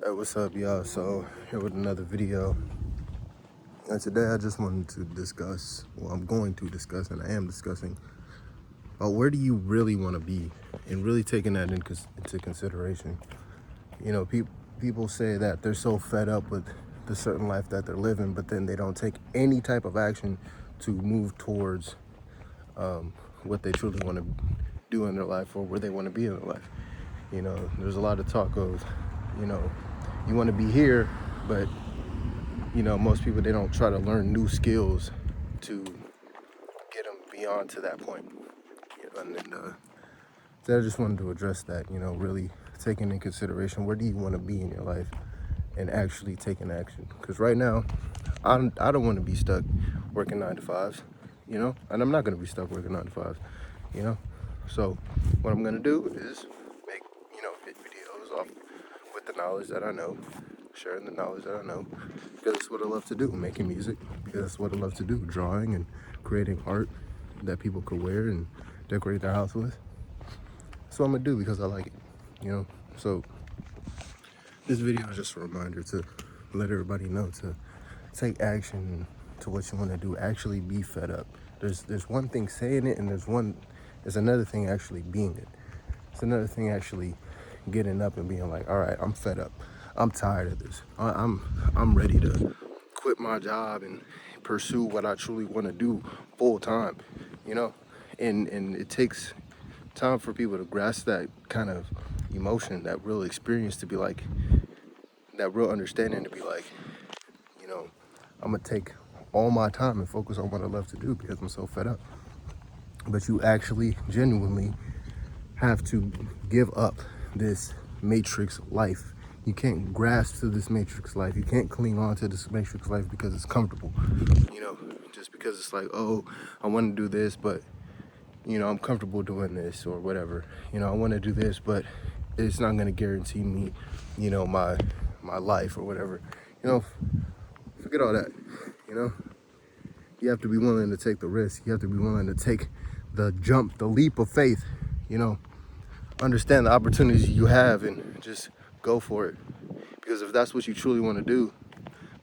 Hey, what's up, y'all? So, here with another video. And today I just wanted to discuss, I'm going to discuss, and I am discussing, where do you really want to be? And really taking that into consideration. You know, people say that they're so fed up with the certain life that they're living, but then they don't take any type of action to move towards what they truly want to do in their life or where they want to be in their life. You know, there's a lot of talk of, you want to be here, but most people, they don't try to learn new skills to get them beyond to that point. And then so I just wanted to address that, really taking into consideration, where do you want to be in your life and actually taking action? Because right now, I don't want to be stuck working 9 to 5s, and I'm not going to be stuck working 9 to 5, you know? So what I'm going to do is make, hit videos off with the knowledge that I know, sharing the knowledge that I know, because it's what I love to do, making music, because it's what I love to do, drawing and creating art that people could wear and decorate their house with. That's what I'm gonna do because I like it, So this video is just a reminder to let everybody know to take action to what you want to do. Actually be fed up. There's one thing saying it, and there's another thing actually being it. It's another thing actually getting up and being like, all right, I'm fed up. I'm tired of this. I'm ready to quit my job and pursue what I truly want to do full time, you know? And it takes time for people to grasp that kind of emotion, that real experience, to be like, that real understanding, to be like, I'm gonna take all my time and focus on what I love to do because I'm so fed up. But you actually genuinely have to give up this matrix life. You can't grasp to this matrix life. You can't cling on to this matrix life because it's comfortable. Just because it's like, oh, I want to do this, but I'm comfortable doing this or whatever. I want to do this, but it's not going to guarantee me, my life or whatever. Forget all that. You have to be willing to take the risk. You have to be willing to take the jump, the leap of faith. Understand the opportunities you have and just go for it. Because if that's what you truly want to do,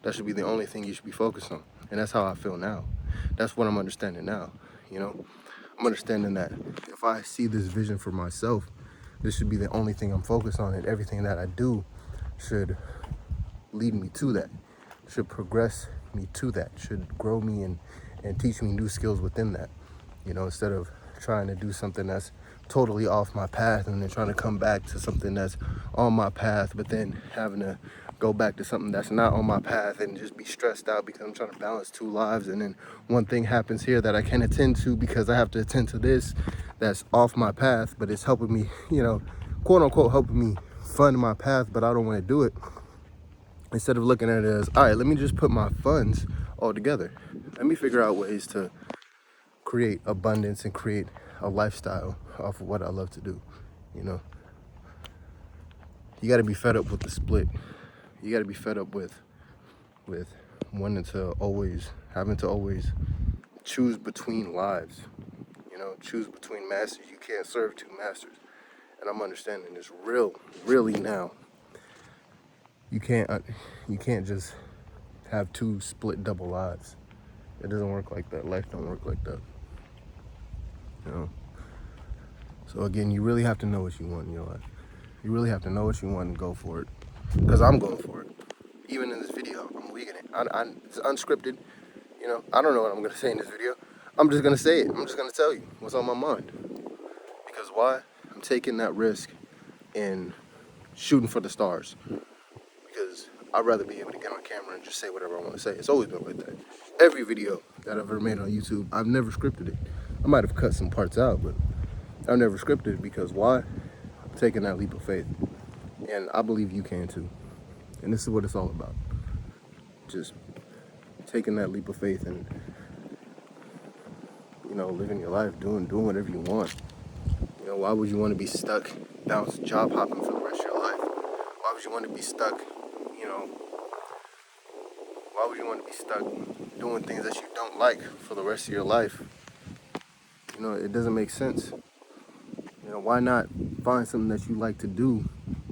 that should be the only thing you should be focused on. And that's how I feel now. That's what I'm understanding now. I'm understanding that if I see this vision for myself, this should be the only thing I'm focused on, and everything that I do should lead me to that, should progress me to that, should grow me and teach me new skills within that. Instead of trying to do something that's totally off my path and then trying to come back to something that's on my path, but then having to go back to something that's not on my path and just be stressed out because I'm trying to balance two lives, and then one thing happens here that I can't attend to because I have to attend to this that's off my path, but it's helping me, quote unquote helping me fund my path, but I don't want to do it. Instead of looking at it as, all right, let me just put my funds all together. Let me figure out ways to create abundance and create a lifestyle off of what I love to do. You got to be fed up with the split. You got to be fed up with having to always choose between lives. Choose between masters. You can't serve two masters. And I'm understanding this really now. You can't just have two split double lives. It doesn't work like that. Life don't work like that. So again, you really have to know what you want in your life. You really have to know what you want and go for it. Because I'm going for it. Even in this video, I'm leaking it. It's unscripted. I don't know what I'm going to say in this video. I'm just going to say it. I'm just going to tell you what's on my mind. Because why? I'm taking that risk and shooting for the stars. Because I'd rather be able to get on camera and just say whatever I want to say. It's always been like that. Every video that I've ever made on YouTube, I've never scripted it. I might have cut some parts out, but I've never scripted it because why? I'm taking that leap of faith. And I believe you can too. And this is what it's all about. Just taking that leap of faith and, living your life, doing whatever you want. Why would you want to be stuck job hopping for the rest of your life? Why would you want to be stuck, why would you want to be stuck doing things that you don't like for the rest of your life? It doesn't make sense. Why not find something that you like to do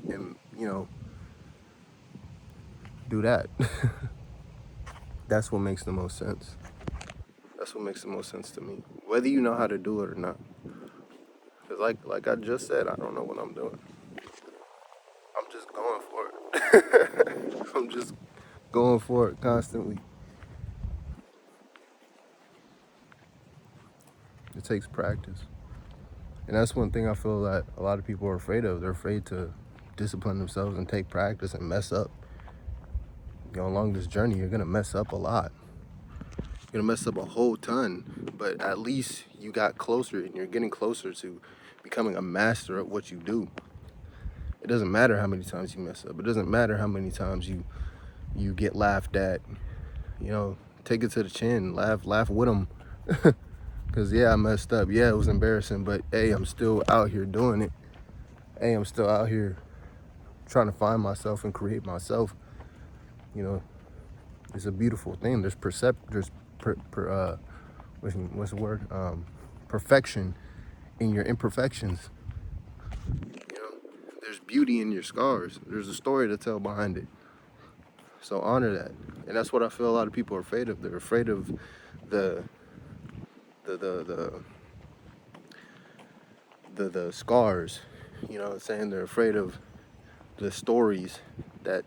and, do that. That's what makes the most sense. That's what makes the most sense to me. Whether you know how to do it or not. Because like I just said, I don't know what I'm doing. I'm just going for it. I'm just going for it constantly. It takes practice. And that's one thing I feel that a lot of people are afraid of. They're afraid to discipline themselves and take practice and mess up. You know, along this journey, you're gonna mess up a lot. You're gonna mess up a whole ton, but at least you got closer and you're getting closer to becoming a master at what you do. It doesn't matter how many times you mess up. It doesn't matter how many times you get laughed at. You know, take it to the chin, laugh with them. Cause yeah, I messed up. Yeah, it was embarrassing, but hey, I'm still out here doing it. Hey, I'm still out here trying to find myself and create myself. You know, it's a beautiful thing. There's what's the word? Perfection in your imperfections. You know, there's beauty in your scars. There's a story to tell behind it. So honor that. And that's what I feel a lot of people are afraid of. They're afraid of the scars. You know what I'm saying? They're afraid of the stories that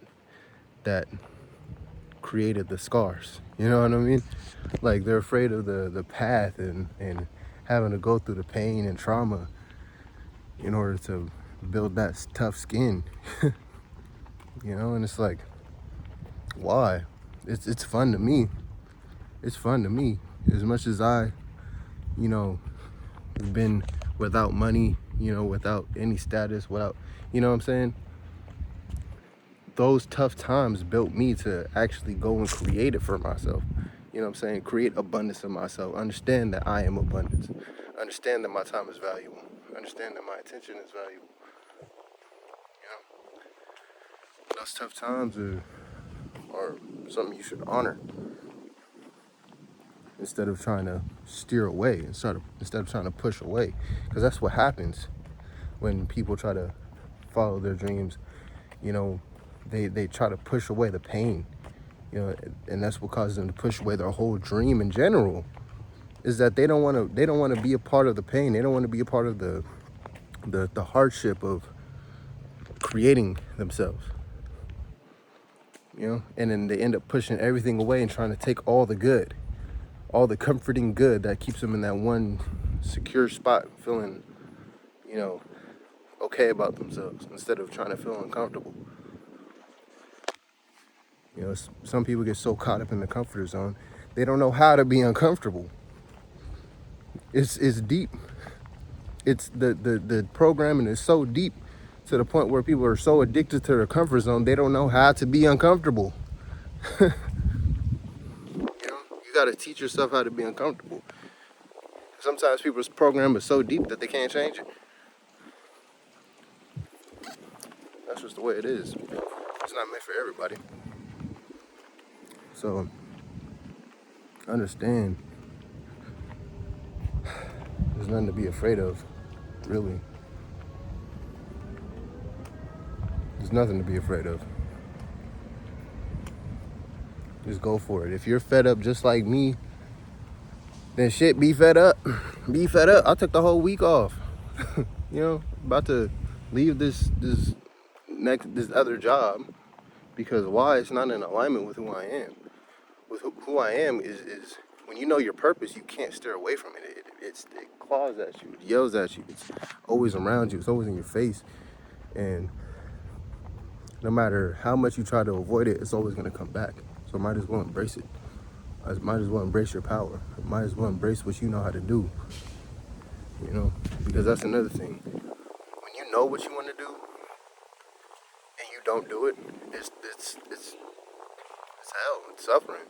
created the scars. You know what I mean? Like they're afraid of the path and having to go through the pain and trauma in order to build that tough skin. You know, and it's like, why? It's fun to me. It's fun to me. As much as I, you know, have been without money, you know, without any status, without, you know what I'm saying? Those tough times built me to actually go and create it for myself. You know what I'm saying? Create abundance of myself. Understand that I am abundance. Understand that my time is valuable. Understand that my attention is valuable. You know? Those tough times are something you should honor. Instead of trying to steer away, instead of trying to push away. Because that's what happens when people try to follow their dreams. You know, they try to push away the pain, you know, and that's what causes them to push away their whole dream in general, is that they don't want to be a part of the pain. They don't want to be a part of the hardship of creating themselves, you know, and then they end up pushing everything away and trying to take all the good, all the comforting good that keeps them in that one secure spot, feeling, you know, okay about themselves, instead of trying to feel uncomfortable. You know, some people get so caught up in the comfort zone, they don't know how to be uncomfortable. It's deep. It's the programming is so deep to the point where people are so addicted to their comfort zone, they don't know how to be uncomfortable. You know, you got to teach yourself how to be uncomfortable. Sometimes people's program is so deep that they can't change it. That's just the way it is. It's not meant for everybody. So, understand, there's nothing to be afraid of, really. There's nothing to be afraid of. Just go for it. If you're fed up just like me, then shit, be fed up. Be fed up. I took the whole week off. You know, about to leave this other job, because why? It's not in alignment with who I am. With who I am is when you know your purpose, you can't steer away from it. It claws at you, it yells at you, it's always around you, it's always in your face. And no matter how much you try to avoid it, it's always going to come back. So might as well embrace it. Might as well embrace your power. Might as well embrace what you know how to do. You know, because that's another thing. When you know what you want to do and you don't do it, it's hell. It's suffering.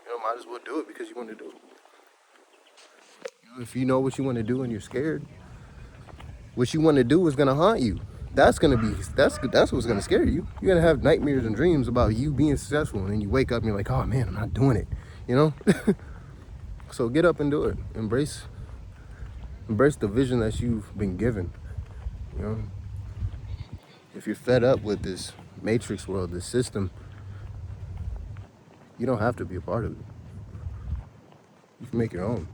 You know, might as well do it because you want to do it. You know, if you know what you want to do and you're scared, what you want to do is gonna haunt you. That's what's gonna scare you. You're gonna have nightmares and dreams about you being successful, and then you wake up and you're like, oh man, I'm not doing it. You know? So get up and do it. Embrace the vision that you've been given. You know? If you're fed up with this matrix world, this system, you don't have to be a part of it. You can make your own.